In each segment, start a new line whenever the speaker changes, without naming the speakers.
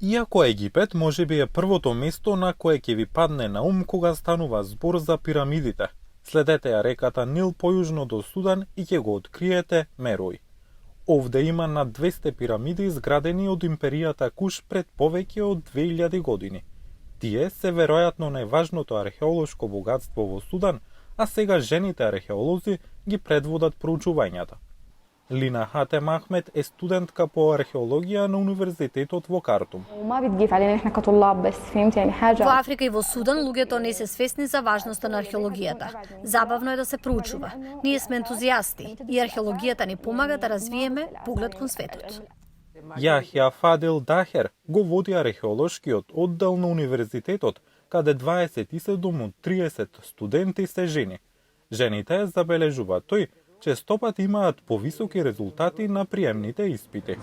Иако Египет можеби е првото место на кое ќе ви падне на ум кога станува збор за пирамидите, следете ја реката Нил појужно до Судан и ќе го откриете Мерој. Овде има над 200 пирамиди изградени од империјата Куш пред повеќе од 2000 години. Тие се веројатно најважното археолошко богатство во Судан, а сега жените археолози ги предводат проучувањата. Лина Хатем Ахмед е студентка по археологија на Универзитетот во Картум.
Во Африка и во Судан луѓето не се свесни за важноста на археологијата. Забавно е да се проучува. Ние сме ентузијасти и археологијата ни помага да развиеме поглед кон светот.
Јахја Фадил Дахер го води археолошкиот оддел на универзитетот, каде 27 од 30 студенти се жени. Жените, забележува тој, често пат имаат повисоки резултати на приемните испити.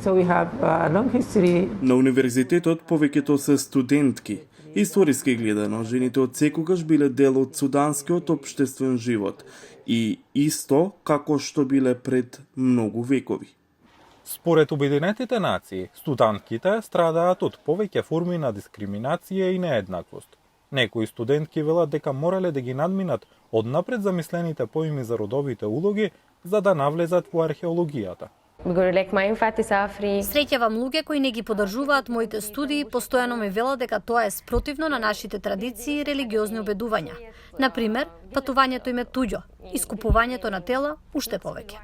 На универзитетот повеќето се студентки. Историски гледано, жените од секогаш биле дел од суданскиот општествен живот и исто како што биле пред многу векови.
Според Обединетите нации, студентките страдаат од повеќе форми на дискриминација и нееднаквост. Некои студентки велат дека морале да ги надминат однапред замислените поими за родовите улоги за да навлезат во археологијата.
Среќавам луѓе кои не ги поддржуваат моите студии, постојано ми велат дека тоа е спротивно на нашите традиции и религиозни убедувања. Например, патувањето им е туѓо, искупувањето на тела уште повеќе.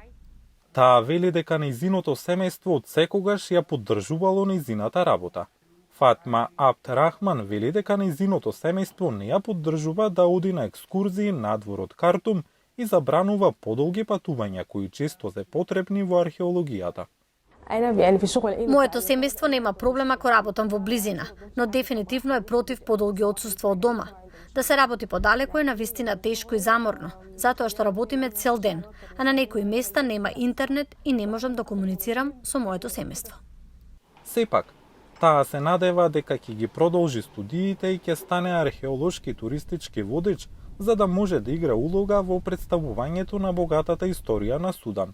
Таа вели дека нејзиното семејство од секогаш ја поддржувало нејзината работа. Фатма Абд Рахман вели дека нејзиното семејство не ја поддржува да оди на екскурзии надвор од Картум и забранува подолги патувања кои често се потребни во археологијата.
Моето семејство нема проблем ако работам во близина, но дефинитивно е против подолги отсуства од дома. Да се работи подалеку е навистина тешко и заморно, затоа што работиме цел ден, а на некои места нема интернет и не можам да комуницирам со моето семејство.
Сепак, таа се надева дека ќе ги продолжи студиите и ќе стане археолошки туристички водич, за да може да игра улога во представувањето на богатата историја на Судан.